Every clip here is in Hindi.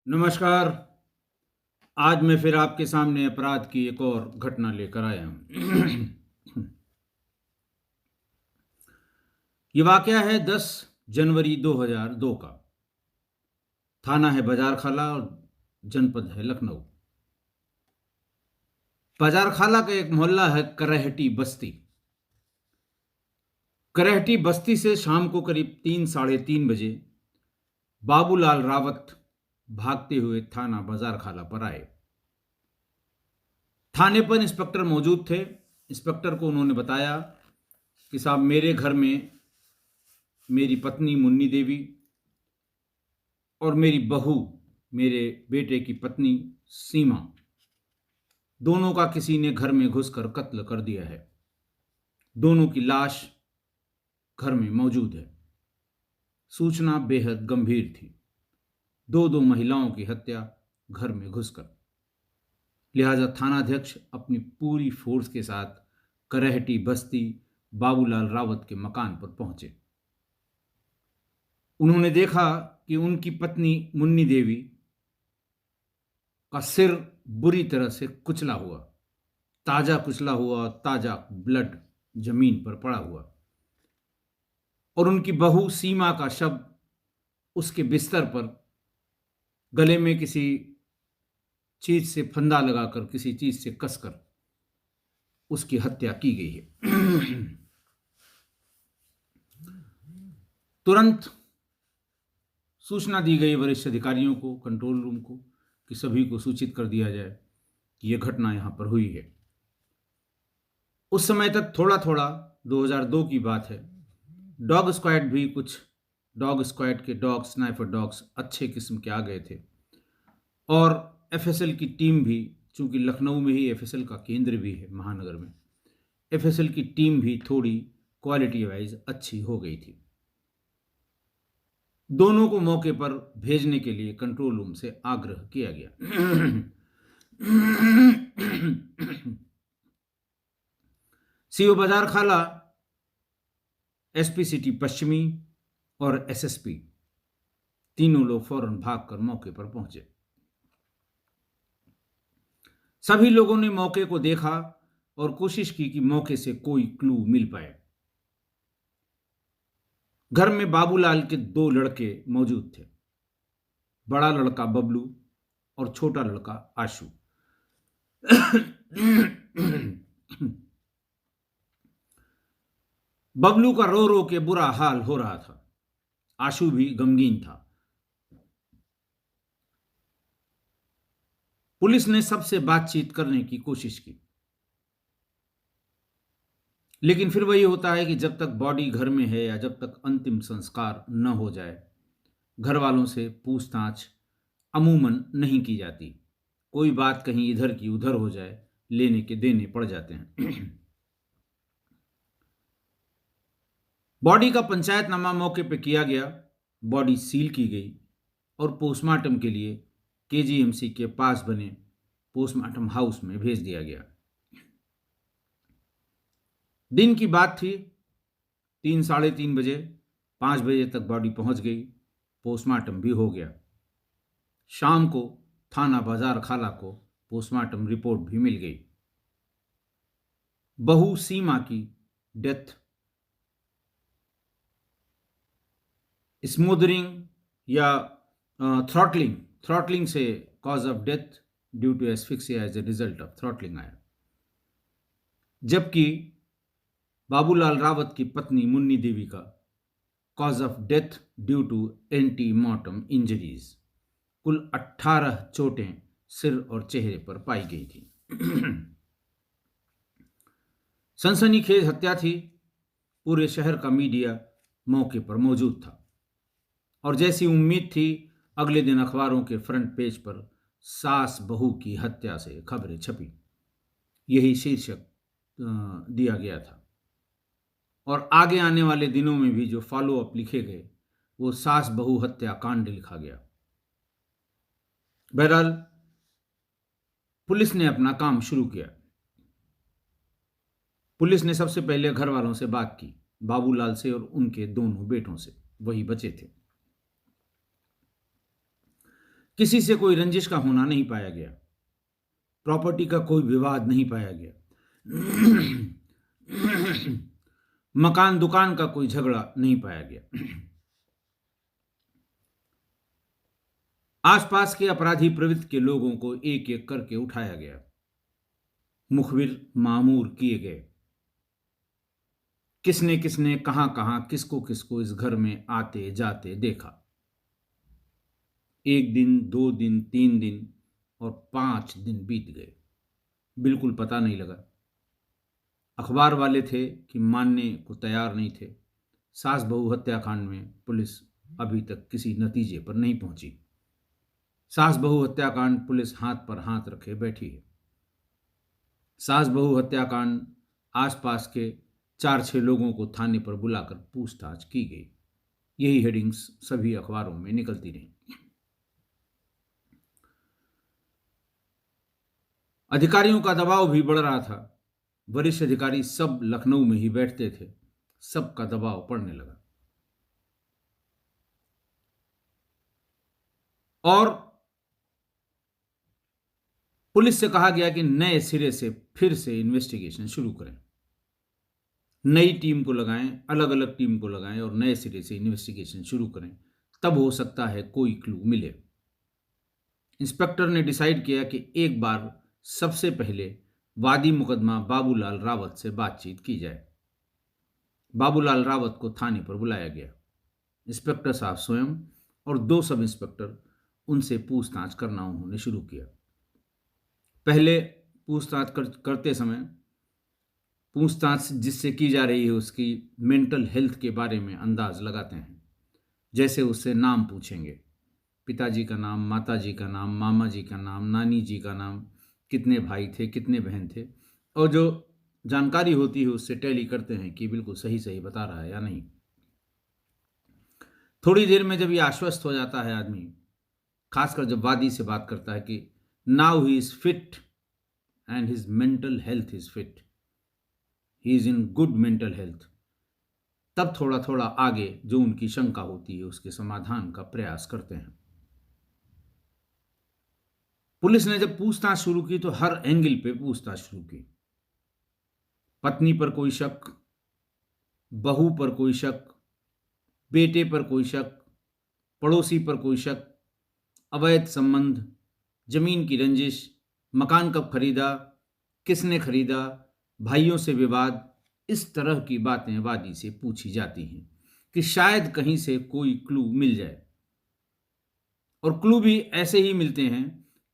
नमस्कार। आज मैं फिर आपके सामने अपराध की एक और घटना लेकर आया हूँ। ये वाकया है 10 जनवरी 2002 का। थाना है बाजार खाला और जनपद है लखनऊ। बाजार खाला का एक मोहल्ला है करहटी बस्ती। करहटी बस्ती से शाम को करीब 3 साढ़े 3 बजे बाबूलाल रावत भागते हुए थाना बाजार खाला पर आए। थाने पर इंस्पेक्टर मौजूद थे। इंस्पेक्टर को उन्होंने बताया कि साहब, मेरे घर में मेरी पत्नी मुन्नी देवी और मेरी बहू, मेरे बेटे की पत्नी सीमा, दोनों का किसी ने घर में घुसकर कत्ल कर दिया है। दोनों की लाश घर में मौजूद है। सूचना बेहद गंभीर थी। दो दो महिलाओं की हत्या घर में घुसकर। लिहाजा थानाध्यक्ष अपनी पूरी फोर्स के साथ करहटी बस्ती बाबूलाल रावत के मकान पर पहुंचे। उन्होंने देखा कि उनकी पत्नी मुन्नी देवी का सिर बुरी तरह से कुचला हुआ, ताजा कुचला हुआ, ताजा ब्लड जमीन पर पड़ा हुआ, और उनकी बहू सीमा का शव उसके बिस्तर पर गले में किसी चीज से फंदा लगाकर, किसी चीज से कसकर उसकी हत्या की गई है। तुरंत सूचना दी गई वरिष्ठ अधिकारियों को, कंट्रोल रूम को, कि सभी को सूचित कर दिया जाए कि यह घटना यहां पर हुई है। उस समय तक थोड़ा थोड़ा 2002 की बात है, डॉग स्क्वाड भी, कुछ डॉग स्क्वाड के डॉग, स्नाइपर डॉग्स अच्छे किस्म के आ गए थे, और एफएसएल की टीम भी, चूंकि लखनऊ में ही एफएसएल का केंद्र भी है महानगर में, एफएसएल की टीम भी थोड़ी क्वालिटी वाइज अच्छी हो गई थी। दोनों को मौके पर भेजने के लिए कंट्रोल रूम से आग्रह किया गया। सीओ बाजार खाला, एसपी सिटी पश्चिमी और एसएसपी, तीनों लोग फौरन भागकर मौके पर पहुंचे। सभी लोगों ने मौके को देखा और कोशिश की कि मौके से कोई क्लू मिल पाए। घर में बाबूलाल के 2 लड़के मौजूद थे, बड़ा लड़का बबलू और छोटा लड़का आशू। बबलू का रो रो के बुरा हाल हो रहा था। आशू भी गमगीन था। पुलिस ने सबसे बातचीत करने की कोशिश की, लेकिन फिर वही होता है कि जब तक बॉडी घर में है या जब तक अंतिम संस्कार न हो जाए, घर वालों से पूछताछ अमूमन नहीं की जाती। कोई बात कहीं इधर की उधर हो जाए, लेने के देने पड़ जाते हैं। बॉडी का पंचायतनामा मौके पर किया गया, बॉडी सील की गई और पोस्टमार्टम के लिए केजीएमसी के पास बने पोस्टमार्टम हाउस में भेज दिया गया। दिन की बात थी, 3 साढ़े 3 बजे, 5 बजे तक बॉडी पहुंच गई, पोस्टमार्टम भी हो गया। शाम को थाना बाजार खाला को पोस्टमार्टम रिपोर्ट भी मिल गई। बहू सीमा की डेथ स्मोदरिंग या थ्रॉटलिंग से cause of death due to asphyxia as a result of throttling आया, जबकि बाबूलाल रावत की पत्नी मुन्नी देवी का cause of death due to antemortem injuries. कुल 18 चोटें सिर और चेहरे पर पाई गई थी। सनसनीखेज हत्या थी। पूरे शहर का मीडिया मौके पर मौजूद था और जैसी उम्मीद थी, अगले दिन अखबारों के फ्रंट पेज पर सास बहू की हत्या से खबरें छपी। यही शीर्षक दिया गया था और आगे आने वाले दिनों में भी जो फॉलो अप लिखे गए वो सास बहू हत्या कांड लिखा गया। बहरहाल पुलिस ने अपना काम शुरू किया। पुलिस ने सबसे पहले घर वालों से बात की, बाबूलाल से और उनके दोनों बेटों से, वही बचे थे। किसी से कोई रंजिश का होना नहीं पाया गया, प्रॉपर्टी का कोई विवाद नहीं पाया गया, मकान दुकान का कोई झगड़ा नहीं पाया गया। आसपास के अपराधी प्रवृत्ति के लोगों को एक एक करके उठाया गया, मुखबिर मामूर किए गए। किसने किसने कहां कहां किसको किसको इस घर में आते जाते देखा। 1 दिन, 2 दिन, 3 दिन और 5 दिन बीत गए, बिल्कुल पता नहीं लगा। अखबार वाले थे कि मानने को तैयार नहीं थे। सास बहू हत्याकांड में पुलिस अभी तक किसी नतीजे पर नहीं पहुंची। सास बहू हत्याकांड पुलिस हाथ पर हाथ रखे बैठी है। सास बहू हत्याकांड आसपास के 4-6 लोगों को थाने पर बुलाकर पूछताछ की गई। यही हेडिंग्स सभी अखबारों में निकलती रही। अधिकारियों का दबाव भी बढ़ रहा था। वरिष्ठ अधिकारी सब लखनऊ में ही बैठते थे, सबका दबाव पड़ने लगा। और पुलिस से कहा गया कि नए सिरे से फिर से इन्वेस्टिगेशन शुरू करें, नई टीम को लगाएं, अलग अलग टीम को लगाएं और नए सिरे से इन्वेस्टिगेशन शुरू करें, तब हो सकता है कोई क्लू मिले। इंस्पेक्टर ने डिसाइड किया कि एक बार सबसे पहले वादी मुकदमा बाबूलाल रावत से बातचीत की जाए। बाबूलाल रावत को थाने पर बुलाया गया। इंस्पेक्टर साहब स्वयं और 2 सब इंस्पेक्टर उनसे पूछताछ करना उन्होंने शुरू किया। पहले पूछताछ करते समय पूछताछ जिससे की जा रही है उसकी मेंटल हेल्थ के बारे में अंदाज लगाते हैं। जैसे उससे नाम पूछेंगे, पिताजी का नाम, माताजी का नाम, मामा जी का नाम, नानी जी का नाम, कितने भाई थे, कितने बहन थे, और जो जानकारी होती है उससे टैली करते हैं कि बिल्कुल सही सही बता रहा है या नहीं। थोड़ी देर में जब ये आश्वस्त हो जाता है आदमी, खासकर जब वादी से बात करता है कि now he is fit and his mental health is fit, he is in good mental health, तब थोड़ा थोड़ा आगे जो उनकी शंका होती है उसके समाधान का प्रयास करते हैं। पुलिस ने जब पूछताछ शुरू की तो हर एंगल पे पूछताछ शुरू की। पत्नी पर कोई शक, बहू पर कोई शक, बेटे पर कोई शक, पड़ोसी पर कोई शक, अवैध संबंध, जमीन की रंजिश, मकान कब खरीदा, किसने खरीदा, भाइयों से विवाद, इस तरह की बातें वादी से पूछी जाती हैं कि शायद कहीं से कोई क्लू मिल जाए। और क्लू भी ऐसे ही मिलते हैं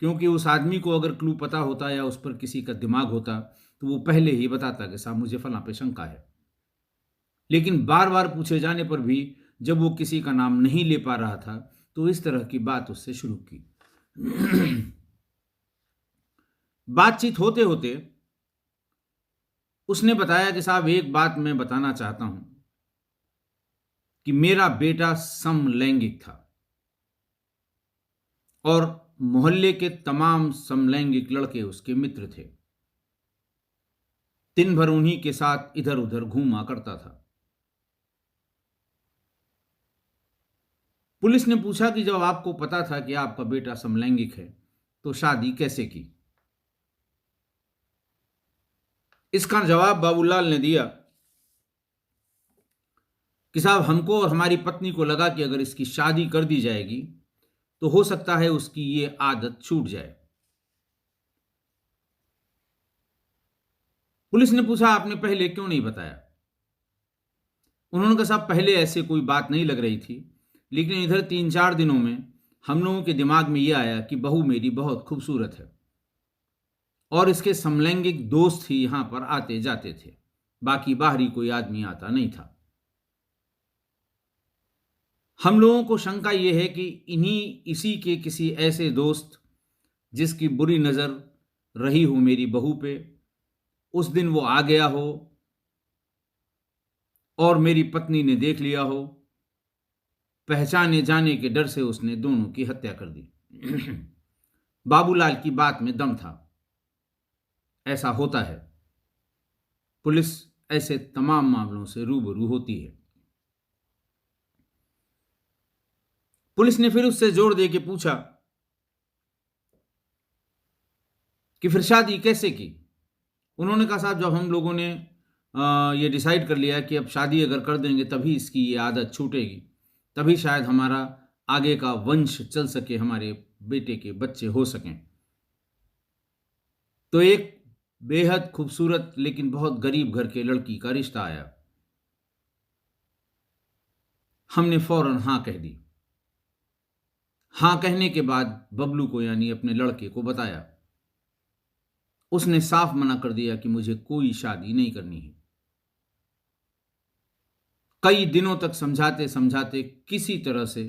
क्योंकि उस आदमी को अगर क्लू पता होता या उस पर किसी का दिमाग होता तो वो पहले ही बताता कि साहब मुझे फलां पे शंका है। लेकिन बार बार पूछे जाने पर भी जब वो किसी का नाम नहीं ले पा रहा था तो इस तरह की बात उससे शुरू की। बातचीत होते होते उसने बताया कि साहब एक बात मैं बताना चाहता हूं कि मेरा बेटा समलैंगिक था और मोहल्ले के तमाम समलैंगिक लड़के उसके मित्र थे। दिन भर उन्हीं के साथ इधर उधर घूमा करता था। पुलिस ने पूछा कि जब आपको पता था कि आपका बेटा समलैंगिक है तो शादी कैसे की। इसका जवाब बाबूलाल ने दिया कि साहब हमको और हमारी पत्नी को लगा कि अगर इसकी शादी कर दी जाएगी तो हो सकता है उसकी ये आदत छूट जाए। पुलिस ने पूछा आपने पहले क्यों नहीं बताया। उन्होंने कहा साहब पहले ऐसे कोई बात नहीं लग रही थी, लेकिन इधर 3-4 दिनों में हम लोगों के दिमाग में यह आया कि बहू मेरी बहुत खूबसूरत है और इसके समलैंगिक दोस्त ही यहां पर आते जाते थे, बाकी बाहरी कोई आदमी आता नहीं था। हम लोगों को शंका यह है कि इसी के किसी ऐसे दोस्त जिसकी बुरी नजर रही हो मेरी बहू पे, उस दिन वो आ गया हो और मेरी पत्नी ने देख लिया हो, पहचाने जाने के डर से उसने दोनों की हत्या कर दी। बाबूलाल की बात में दम था। ऐसा होता है, पुलिस ऐसे तमाम मामलों से रूबरू होती है। पुलिस ने फिर उससे जोर दे के पूछा कि फिर शादी कैसे की। उन्होंने कहा साहब जब हम लोगों ने ये डिसाइड कर लिया कि अब शादी अगर कर देंगे तभी इसकी ये आदत छूटेगी, तभी शायद हमारा आगे का वंश चल सके, हमारे बेटे के बच्चे हो सकें। तो एक बेहद खूबसूरत लेकिन बहुत गरीब घर के लड़की का रिश्ता आया। हमने फौरन हाँ कह दी। हाँ कहने के बाद बबलू को यानी अपने लड़के को बताया। उसने साफ मना कर दिया कि मुझे कोई शादी नहीं करनी है। कई दिनों तक समझाते समझाते किसी तरह से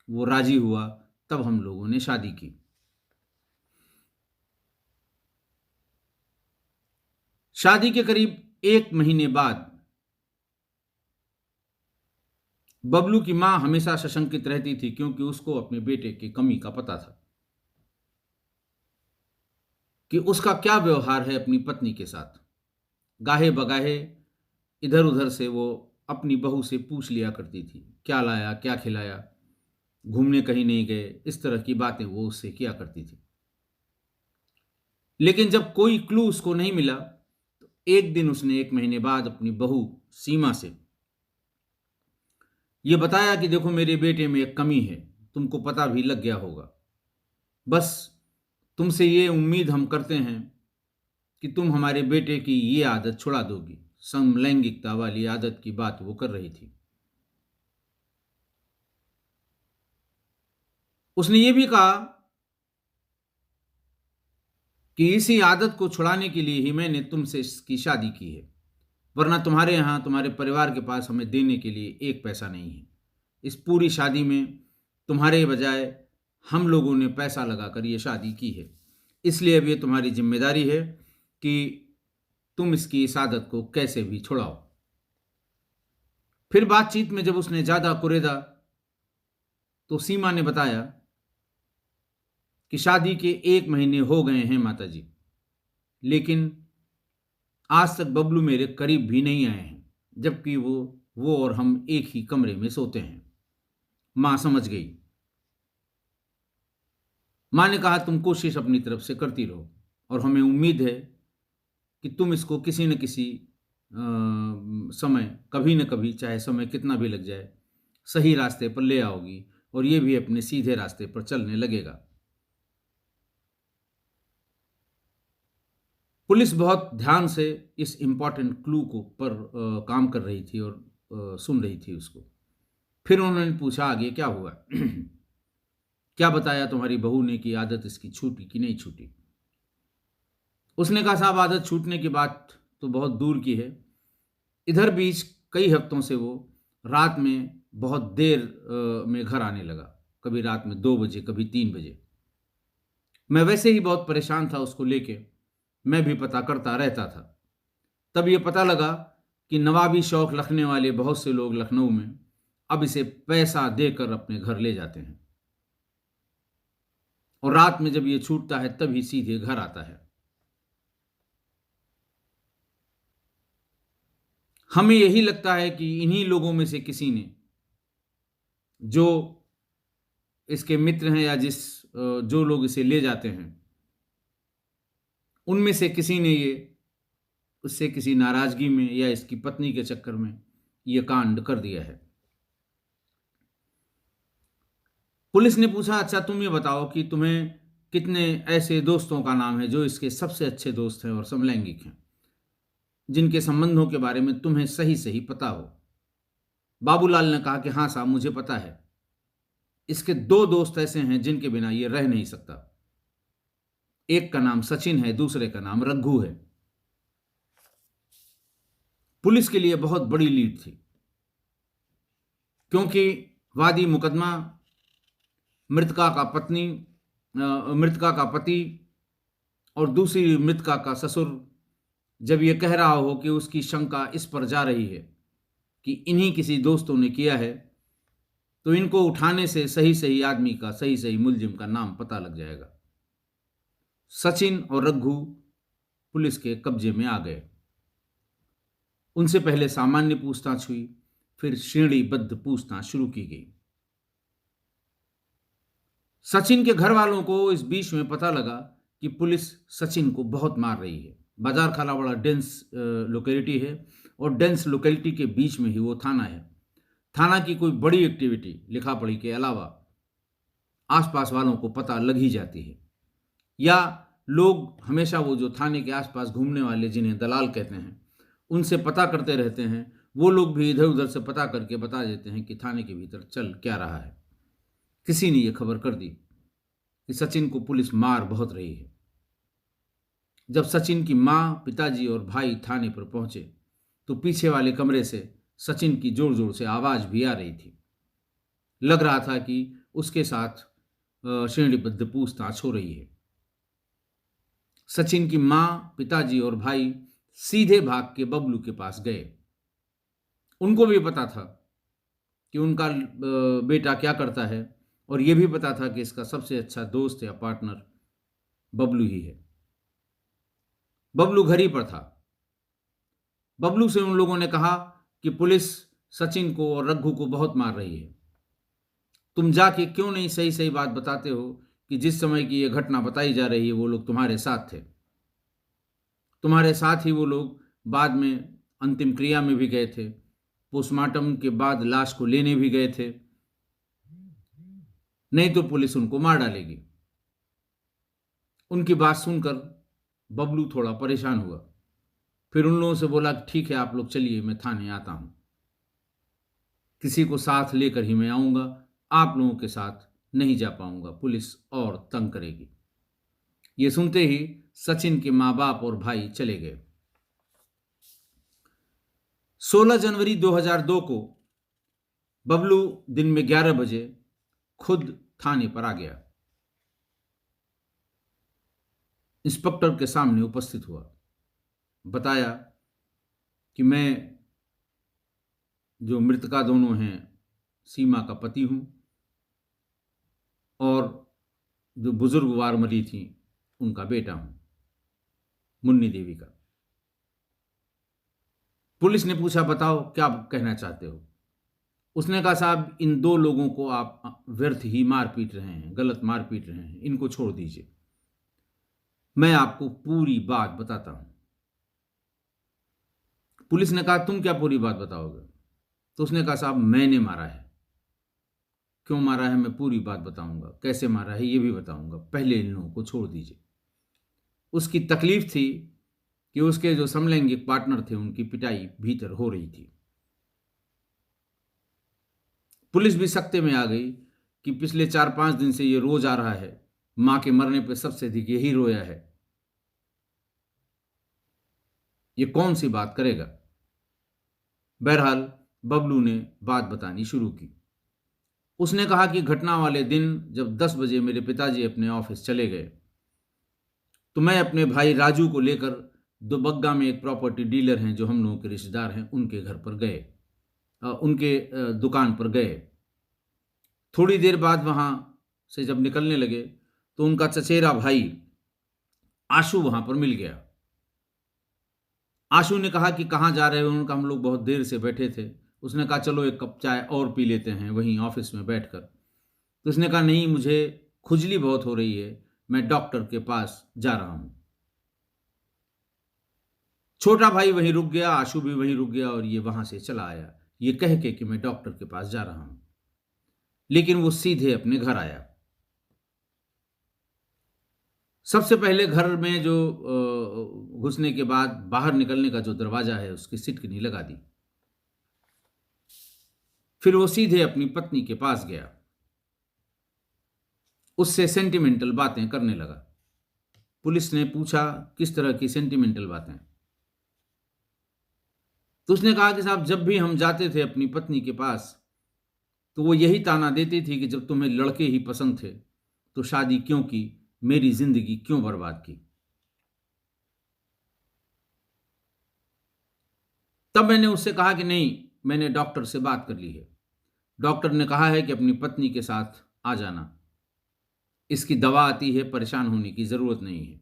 वो राजी हुआ, तब हम लोगों ने शादी की। शादी के करीब 1 महीने बाद बबलू की मां हमेशा सशंकित रहती थी, क्योंकि उसको अपने बेटे की कमी का पता था कि उसका क्या व्यवहार है अपनी पत्नी के साथ। गाहे बगाहे इधर उधर से वो अपनी बहू से पूछ लिया करती थी, क्या लाया, क्या खिलाया, घूमने कहीं नहीं गए, इस तरह की बातें वो उससे किया करती थी। लेकिन जब कोई क्लू उसको नहीं मिला, तो एक दिन उसने 1 महीने बाद अपनी बहू सीमा से ये बताया कि देखो मेरे बेटे में एक कमी है, तुमको पता भी लग गया होगा। बस तुमसे ये उम्मीद हम करते हैं कि तुम हमारे बेटे की ये आदत छुड़ा दोगी। समलैंगिकता वाली आदत की बात वो कर रही थी। उसने ये भी कहा कि इसी आदत को छुड़ाने के लिए ही मैंने तुमसे इसकी शादी की है, वरना तुम्हारे यहाँ, तुम्हारे परिवार के पास हमें देने के लिए 1 पैसा नहीं है। इस पूरी शादी में तुम्हारे बजाय हम लोगों ने पैसा लगाकर ये शादी की है, इसलिए अब ये तुम्हारी जिम्मेदारी है कि तुम इसकी इस आदत को कैसे भी छुड़ाओ। फिर बातचीत में जब उसने ज्यादा कुरेदा तो सीमा ने बताया कि शादी के 1 महीने हो गए हैं माताजी, लेकिन आज तक बबलू मेरे करीब भी नहीं आए हैं, जबकि वो और हम एक ही कमरे में सोते हैं। मां समझ गई। मां ने कहा तुम कोशिश अपनी तरफ से करती रहो, और हमें उम्मीद है कि तुम इसको किसी न किसी समय, कभी न कभी, चाहे समय कितना भी लग जाए, सही रास्ते पर ले आओगी, और ये भी अपने सीधे रास्ते पर चलने लगेगा। पुलिस बहुत ध्यान से इस इम्पॉर्टेंट क्लू को पर काम कर रही थी और सुन रही थी उसको। फिर उन्होंने पूछा आगे क्या हुआ। क्या बताया तुम्हारी बहू ने कि आदत इसकी छूटी कि नहीं छूटी। उसने कहा साहब आदत छूटने की बात तो बहुत दूर की है, इधर बीच कई हफ्तों से वो रात में बहुत देर में घर आने लगा, कभी रात में 2 बजे, कभी 3 बजे। मैं वैसे ही बहुत परेशान था उसको लेके, मैं भी पता करता रहता था। तब ये पता लगा कि नवाबी शौक रखने वाले बहुत से लोग लखनऊ में अब इसे पैसा देकर अपने घर ले जाते हैं, और रात में जब ये छूटता है तभी सीधे घर आता है। हमें यही लगता है कि इन्हीं लोगों में से किसी ने, जो इसके मित्र हैं या जो लोग इसे ले जाते हैं, उनमें से किसी ने ये उससे किसी नाराजगी में या इसकी पत्नी के चक्कर में ये कांड कर दिया है। पुलिस ने पूछा अच्छा तुम ये बताओ कि तुम्हें कितने ऐसे दोस्तों का नाम है जो इसके सबसे अच्छे दोस्त हैं और समलैंगिक हैं, जिनके संबंधों के बारे में तुम्हें सही सही पता हो। बाबूलाल ने कहा कि हाँ साहब मुझे पता है, इसके 2 दोस्त ऐसे हैं जिनके बिना ये रह नहीं सकता। एक का नाम सचिन है, दूसरे का नाम रघु है। पुलिस के लिए बहुत बड़ी लीड थी, क्योंकि वादी मुकदमा मृतका का पति और दूसरी मृतका का ससुर जब ये कह रहा हो कि उसकी शंका इस पर जा रही है कि इन्हीं किसी दोस्तों ने किया है, तो इनको उठाने से सही सही आदमी का, सही सही मुलजिम का नाम पता लग जाएगा। सचिन और रघु पुलिस के कब्जे में आ गए। उनसे पहले सामान्य पूछताछ हुई, फिर श्रेणीबद्ध पूछताछ शुरू की गई। सचिन के घर वालों को इस बीच में पता लगा कि पुलिस सचिन को बहुत मार रही है। बाजार खाला बड़ा डेंस लोकेलिटी है और डेंस लोकेलिटी के बीच में ही वो थाना है। थाना की कोई बड़ी एक्टिविटी लिखा पढ़ी के अलावा आसपास वालों को पता लग ही जाती है, या लोग हमेशा वो जो थाने के आसपास घूमने वाले जिन्हें दलाल कहते हैं उनसे पता करते रहते हैं। वो लोग भी इधर उधर से पता करके बता देते हैं कि थाने के भीतर चल क्या रहा है। किसी ने ये खबर कर दी कि सचिन को पुलिस मार बहुत रही है। जब सचिन की माँ, पिताजी और भाई थाने पर पहुंचे तो पीछे वाले कमरे से सचिन की जोर जोर से आवाज भी आ रही थी। लग रहा था कि उसके साथ श्रेणीबद्ध पूछताछ हो रही है। सचिन की माँ, पिताजी और भाई सीधे भाग के बबलू के पास गए। उनको भी पता था कि उनका बेटा क्या करता है और यह भी पता था कि इसका सबसे अच्छा दोस्त या पार्टनर बबलू ही है। बबलू घर ही पर था। बबलू से उन लोगों ने कहा कि पुलिस सचिन को और रघु को बहुत मार रही है। तुम जाके क्यों नहीं सही सही बात बताते हो कि जिस समय की यह घटना बताई जा रही है वो लोग तुम्हारे साथ थे। तुम्हारे साथ ही वो लोग बाद में अंतिम क्रिया में भी गए थे, पोस्टमार्टम के बाद लाश को लेने भी गए थे, नहीं तो पुलिस उनको मार डालेगी। उनकी बात सुनकर बबलू थोड़ा परेशान हुआ। फिर उन लोगों से बोला कि ठीक है, आप लोग चलिए, मैं थाने आता हूं। किसी को साथ लेकर ही मैं आऊंगा, आप लोगों के साथ नहीं जा पाऊंगा, पुलिस और तंग करेगी। ये सुनते ही सचिन के माँ बाप और भाई चले गए। 16 जनवरी 2002 को बबलू दिन में 11 बजे खुद थाने पर आ गया। इंस्पेक्टर के सामने उपस्थित हुआ। बताया कि मैं जो मृतका दोनों हैं सीमा का पति हूं और जो बुजुर्ग वार मरी थी उनका बेटा हूं, मुन्नी देवी का। पुलिस ने पूछा बताओ क्या कहना चाहते हो। उसने कहा साहब इन दो लोगों को आप व्यर्थ ही मार पीट रहे हैं, गलत मार पीट रहे हैं, इनको छोड़ दीजिए, मैं आपको पूरी बात बताता हूं। पुलिस ने कहा तुम क्या पूरी बात बताओगे। तो उसने कहा साहब मैंने मारा है, क्यों मारा है मैं पूरी बात बताऊंगा, कैसे मारा है ये भी बताऊंगा, पहले इन लोगों को छोड़ दीजिए। उसकी तकलीफ थी कि उसके जो समलैंगिक पार्टनर थे उनकी पिटाई भीतर हो रही थी। पुलिस भी सख्ते में आ गई कि पिछले 4-5 दिन से ये रोज आ रहा है, मां के मरने पर सबसे अधिक यही रोया है, ये कौन सी बात करेगा। बहरहाल बबलू ने बात बतानी शुरू की। उसने कहा कि घटना वाले दिन जब 10 बजे मेरे पिताजी अपने ऑफिस चले गए तो मैं अपने भाई राजू को लेकर दुबग्गा में एक प्रॉपर्टी डीलर हैं जो हम लोगों के रिश्तेदार हैं उनके घर पर गए, उनके दुकान पर गए। थोड़ी देर बाद वहां से जब निकलने लगे तो उनका चचेरा भाई आशु वहां पर मिल गया। आशु ने कहा कि कहाँ जा रहे हो। उन्होंने कहा हम लोग बहुत देर से बैठे थे। उसने कहा चलो एक कप चाय और पी लेते हैं वहीं ऑफिस में बैठकर। तो उसने कहा नहीं, मुझे खुजली बहुत हो रही है, मैं डॉक्टर के पास जा रहा हूं। छोटा भाई वहीं रुक गया, आशु भी वहीं रुक गया और ये वहां से चला आया ये कह के कि मैं डॉक्टर के पास जा रहा हूं। लेकिन वो सीधे अपने घर आया। सबसे पहले घर में जो घुसने के बाद बाहर निकलने का जो दरवाजा है उसकी सिटकनी लगा दी। फिर वो सीधे अपनी पत्नी के पास गया, उससे सेंटिमेंटल बातें करने लगा। पुलिस ने पूछा किस तरह की सेंटिमेंटल बातें। तो उसने कहा कि साहब जब भी हम जाते थे अपनी पत्नी के पास तो वो यही ताना देती थी कि जब तुम्हें लड़के ही पसंद थे तो शादी क्यों की, मेरी जिंदगी क्यों बर्बाद की। तब मैंने उससे कहा कि नहीं, मैंने डॉक्टर से बात कर ली है, डॉक्टर ने कहा है कि अपनी पत्नी के साथ आ जाना, इसकी दवा आती है, परेशान होने की जरूरत नहीं है,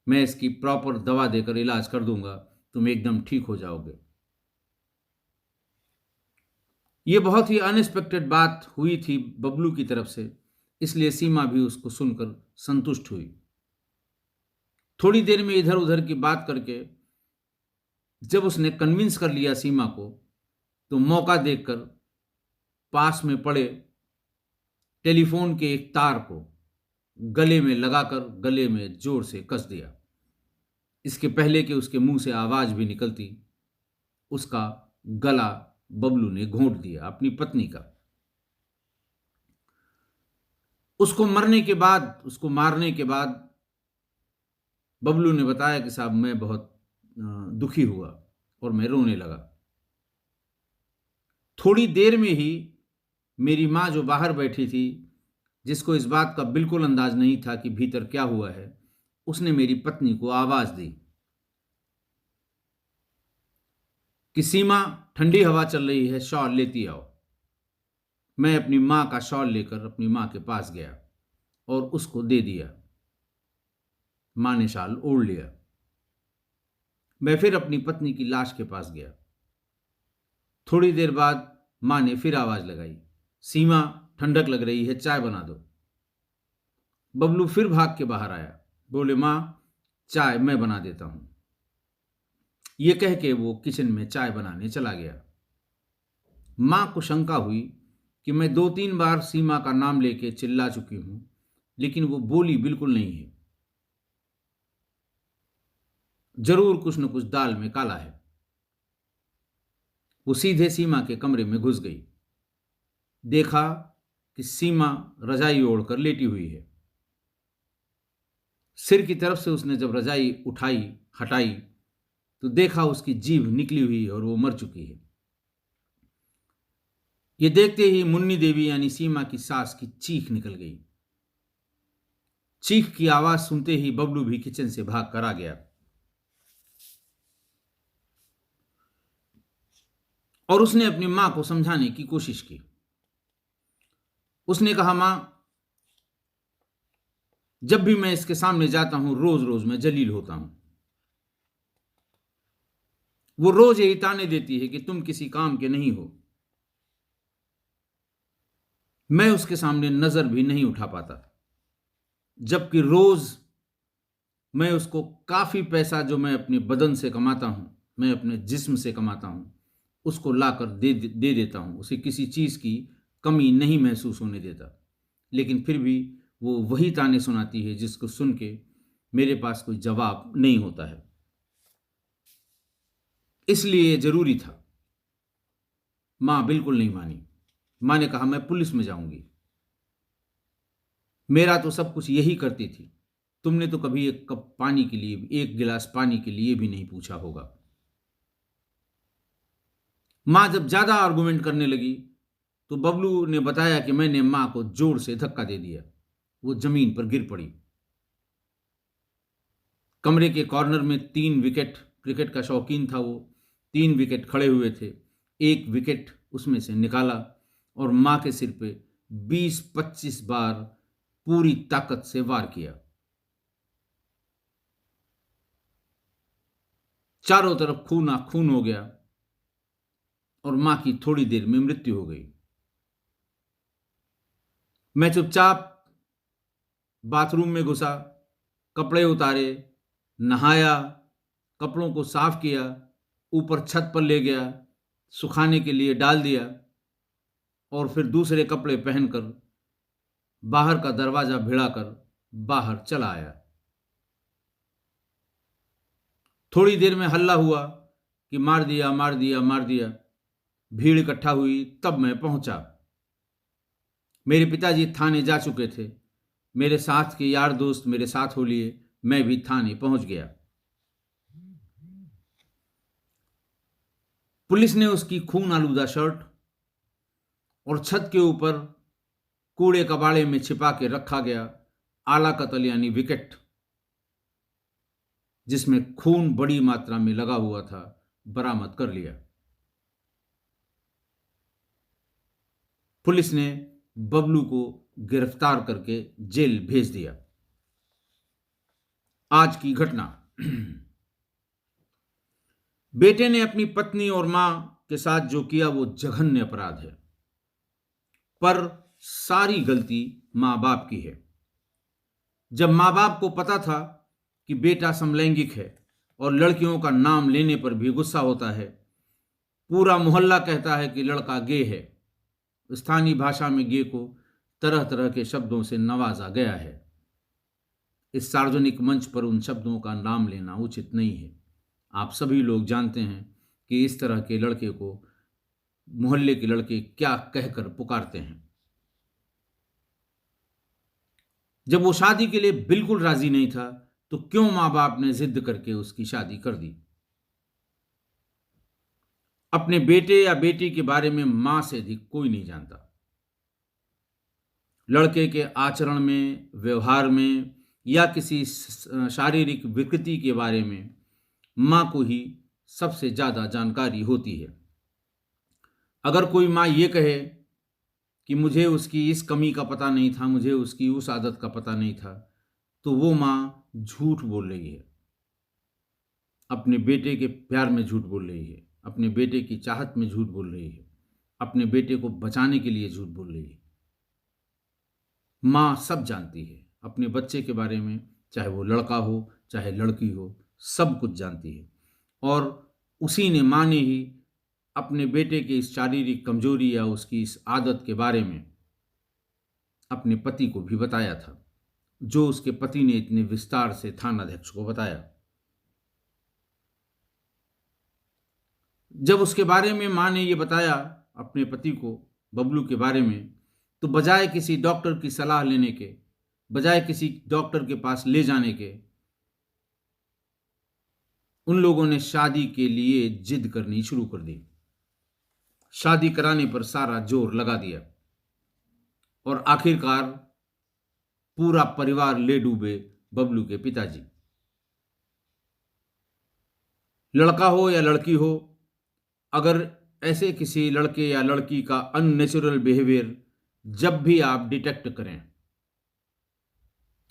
मैं इसकी प्रॉपर दवा देकर इलाज कर दूंगा, तुम एकदम ठीक हो जाओगे। यह बहुत ही अनएक्सपेक्टेड बात हुई थी बबलू की तरफ से, इसलिए सीमा भी उसको सुनकर संतुष्ट हुई। थोड़ी देर में इधर उधर की बात करके जब उसने कन्विंस कर लिया सीमा को, तो मौका देखकर पास में पड़े टेलीफोन के एक तार को गले में लगाकर गले में जोर से कस दिया। इसके पहले कि उसके मुंह से आवाज भी निकलती, उसका गला बबलू ने घोंट दिया, अपनी पत्नी का। उसको मारने के बाद बबलू ने बताया कि साहब मैं बहुत दुखी हुआ और मैं रोने लगा। थोड़ी देर में ही मेरी माँ जो बाहर बैठी थी, जिसको इस बात का बिल्कुल अंदाज नहीं था कि भीतर क्या हुआ है, उसने मेरी पत्नी को आवाज दी कि सीमा, ठंडी हवा चल रही है, शॉल लेती आओ। मैं अपनी माँ का शॉल लेकर अपनी माँ के पास गया और उसको दे दिया। माँ ने शॉल ओढ़ लिया। मैं फिर अपनी पत्नी की लाश के पास गया। थोड़ी देर बाद माँ ने फिर आवाज लगाई, सीमा, ठंडक लग रही है, चाय बना दो। बबलू फिर भाग के बाहर आया, बोले, माँ, चाय मैं बना देता हूं। ये कह के वो किचन में चाय बनाने चला गया। माँ को शंका हुई कि मैं 2-3 बार सीमा का नाम लेके चिल्ला चुकी हूं, लेकिन वो बोली बिल्कुल नहीं है। जरूर कुछ न कुछ दाल में काला है। वो सीधे सीमा के कमरे में घुस गई। देखा कि सीमा रजाई ओढ़कर लेटी हुई है। सिर की तरफ से उसने जब रजाई हटाई तो देखा उसकी जीभ निकली हुई है और वो मर चुकी है। ये देखते ही मुन्नी देवी यानी सीमा की सास की चीख निकल गई। चीख की आवाज सुनते ही बबलू भी किचन से भाग कर आ गया और उसने अपनी मां को समझाने की कोशिश की। उसने कहा, मां, जब भी मैं इसके सामने जाता हूं रोज रोज मैं जलील होता हूं। वो रोज यही ताने देती है कि तुम किसी काम के नहीं हो। मैं उसके सामने नजर भी नहीं उठा पाता, जबकि रोज मैं उसको काफी पैसा जो मैं अपने बदन से कमाता हूं, मैं अपने जिस्म से कमाता हूं, उसको लाकर दे देता हूं। उसे किसी चीज की कमी नहीं महसूस होने देता, लेकिन फिर भी वो वही ताने सुनाती है जिसको सुन के मेरे पास कोई जवाब नहीं होता है। इसलिए ये जरूरी था। मां बिल्कुल नहीं मानी। मां ने कहा, मैं पुलिस में जाऊंगी। मेरा तो सब कुछ यही करती थी। तुमने तो कभी एक कप पानी के लिए, एक गिलास पानी के लिए भी नहीं पूछा होगा। मां जब ज्यादा आर्गुमेंट करने लगी तो बबलू ने बताया कि मैंने मां को जोर से धक्का दे दिया। वो जमीन पर गिर पड़ी। कमरे के कॉर्नर में 3 विकेट, क्रिकेट का शौकीन था वो, 3 विकेट खड़े हुए थे। एक विकेट उसमें से निकाला और मां के सिर पे 20-25 बार पूरी ताकत से वार किया। चारों तरफ खून हो गया और मां की थोड़ी देर में मृत्यु हो गई। मैं चुपचाप बाथरूम में घुसा, कपड़े उतारे, नहाया, कपड़ों को साफ किया, ऊपर छत पर ले गया, सुखाने के लिए डाल दिया और फिर दूसरे कपड़े पहनकर बाहर का दरवाजा भिड़ाकर बाहर चला आया। थोड़ी देर में हल्ला हुआ कि मार दिया, मार दिया, मार दिया। भीड़ इकट्ठा हुई, तब मैं पहुंचा। मेरे पिताजी थाने जा चुके थे। मेरे साथ के यार दोस्त मेरे साथ हो लिए। मैं भी थाने पहुंच गया। पुलिस ने उसकी खून आलूदा शर्ट और छत के ऊपर कूड़े कबाड़े में छिपा के रखा गया आला कतल यानी विकेट, जिसमें खून बड़ी मात्रा में लगा हुआ था, बरामद कर लिया। पुलिस ने बबलू को गिरफ्तार करके जेल भेज दिया। आज की घटना। बेटे ने अपनी पत्नी और मां के साथ जो किया वो जघन्य अपराध है, पर सारी गलती मां बाप की है। जब मां बाप को पता था कि बेटा समलैंगिक है और लड़कियों का नाम लेने पर भी गुस्सा होता है। पूरा मोहल्ला कहता है कि लड़का गे है। स्थानीय भाषा में गे को तरह तरह के शब्दों से नवाजा गया है। इस सार्वजनिक मंच पर उन शब्दों का नाम लेना उचित नहीं है। आप सभी लोग जानते हैं कि इस तरह के लड़के को मोहल्ले के लड़के क्या कहकर पुकारते हैं। जब वो शादी के लिए बिल्कुल राजी नहीं था तो क्यों मां बाप ने जिद करके उसकी शादी कर दी। अपने बेटे या बेटी के बारे में मां से अधिक कोई नहीं जानता। लड़के के आचरण में, व्यवहार में या किसी शारीरिक विकृति के बारे में मां को ही सबसे ज्यादा जानकारी होती है। अगर कोई मां ये कहे कि मुझे उसकी इस कमी का पता नहीं था, मुझे उसकी उस आदत का पता नहीं था, तो वो मां झूठ बोल रही है। अपने बेटे के प्यार में झूठ बोल रही है, अपने बेटे की चाहत में झूठ बोल रही है, अपने बेटे को बचाने के लिए झूठ बोल रही है। मां सब जानती है अपने बच्चे के बारे में, चाहे वो लड़का हो चाहे लड़की हो, सब कुछ जानती है। और उसी ने, मां ने ही अपने बेटे की इस शारीरिक कमजोरी या उसकी इस आदत के बारे में अपने पति को भी बताया था, जो उसके पति ने इतने विस्तार से थानाध्यक्ष को बताया। जब उसके बारे में मां ने ये बताया अपने पति को, बबलू के बारे में, तो बजाय किसी डॉक्टर की सलाह लेने के, बजाय किसी डॉक्टर के पास ले जाने के, उन लोगों ने शादी के लिए जिद करनी शुरू कर दी। शादी कराने पर सारा जोर लगा दिया और आखिरकार पूरा परिवार ले डूबे बबलू के पिताजी। लड़का हो या लड़की हो, अगर ऐसे किसी लड़के या लड़की का अननेचुरल बिहेवियर जब भी आप डिटेक्ट करें,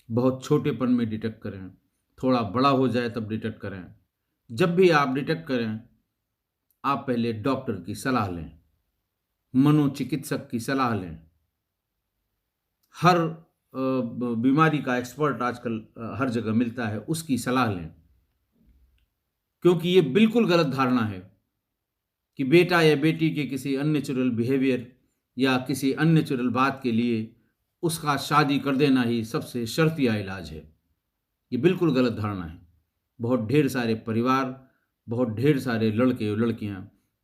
बहुत छोटेपन में डिटेक्ट करें, थोड़ा बड़ा हो जाए तब डिटेक्ट करें, जब भी आप डिटेक्ट करें, आप पहले डॉक्टर की सलाह लें, मनोचिकित्सक की सलाह लें। हर बीमारी का एक्सपर्ट आजकल हर जगह मिलता है, उसकी सलाह लें। क्योंकि ये बिल्कुल गलत धारणा है कि बेटा या बेटी के किसी अननेचुरल बिहेवियर या किसी अननेचुरल बात के लिए उसका शादी कर देना ही सबसे शर्तिया इलाज है। ये बिल्कुल गलत धारणा है। बहुत ढेर सारे परिवार, बहुत ढेर सारे लड़के और लड़कियां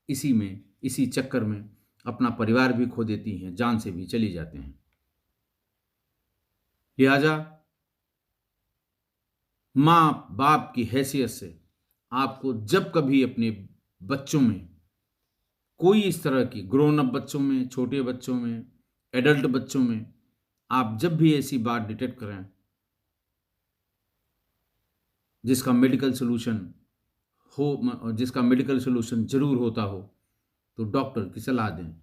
इसी चक्कर में अपना परिवार भी खो देती हैं, जान से भी चली जाते हैं। लिहाजा माँ बाप की हैसियत से आपको जब कभी अपने बच्चों में कोई इस तरह की, ग्रोन अप बच्चों में, छोटे बच्चों में, एडल्ट बच्चों में, आप जब भी ऐसी बात डिटेक्ट करें जिसका मेडिकल सोल्यूशन जरूर होता हो, तो डॉक्टर की सलाह दें,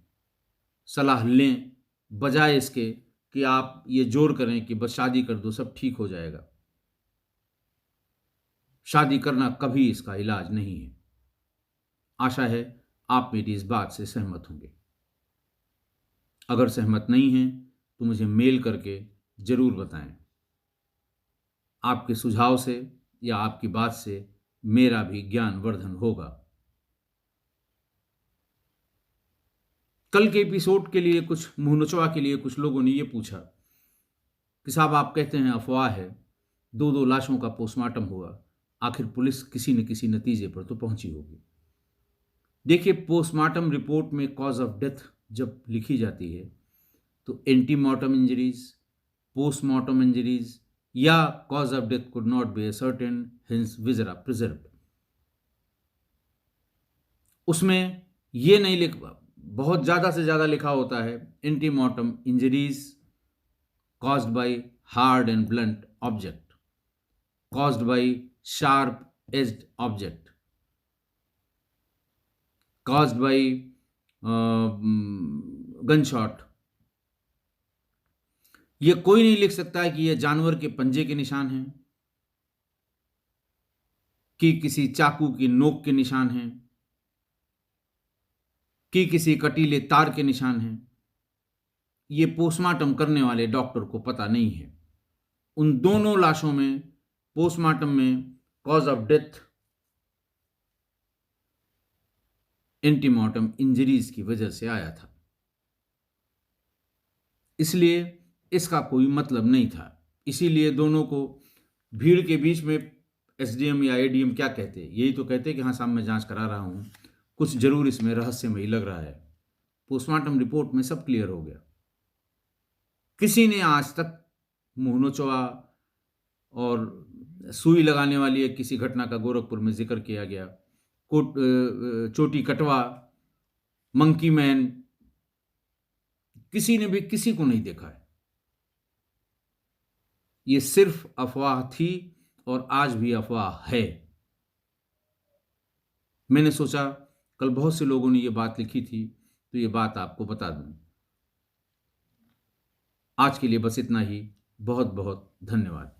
सलाह लें, बजाय इसके कि आप ये जोर करें कि बस शादी कर दो सब ठीक हो जाएगा। शादी करना कभी इसका इलाज नहीं है। आशा है आप मेरी इस बात से सहमत होंगे। अगर सहमत नहीं हैं तो मुझे मेल करके जरूर बताएं। आपके सुझाव से या आपकी बात से मेरा भी ज्ञान वर्धन होगा। कल के एपिसोड के लिए कुछ मुहनचवा के लिए कुछ लोगों ने ये पूछा कि साहब आप कहते हैं अफवाह है, 2 लाशों का पोस्टमार्टम हुआ, आखिर पुलिस किसी न किसी नतीजे पर तो पहुंची होगी। देखिए, पोस्टमार्टम रिपोर्ट में कॉज ऑफ डेथ जब लिखी जाती है तो एंटीमार्टम इंजरीज, पोस्टमार्टम इंजरीज या cause of death could not be ascertained, hence viscera preserved. उसमें ये नहीं लिखा, बहुत ज़्यादा से ज़्यादा लिखा होता है antemortem injuries caused by hard and blunt object, caused by sharp edged object, caused by gunshot। ये कोई नहीं लिख सकता है कि ये जानवर के पंजे के निशान हैं, कि किसी चाकू की नोक के निशान हैं, कि किसी कटीले तार के निशान हैं। ये पोस्टमार्टम करने वाले डॉक्टर को पता नहीं है। उन दोनों लाशों में पोस्टमार्टम में cause of death antemortem injuries की वजह से आया था, इसलिए इसका कोई मतलब नहीं था। इसीलिए दोनों को भीड़ के बीच में एसडीएम या एडीएम क्या कहते, यही तो कहते कि हाँ साहब मैं जांच करा रहा हूँ, कुछ जरूर इसमें रहस्यमयी लग रहा है। पोस्टमार्टम रिपोर्ट में सब क्लियर हो गया। किसी ने आज तक मुंह नोचवा और सुई लगाने वाली एक किसी घटना का गोरखपुर में जिक्र किया गया, चोटी कटवा, मंकी मैन, किसी ने भी किसी को नहीं देखा है। ये सिर्फ अफवाह थी और आज भी अफवाह है। मैंने सोचा कल बहुत से लोगों ने ये बात लिखी थी तो ये बात आपको बता दूं। आज के लिए बस इतना ही। बहुत बहुत धन्यवाद।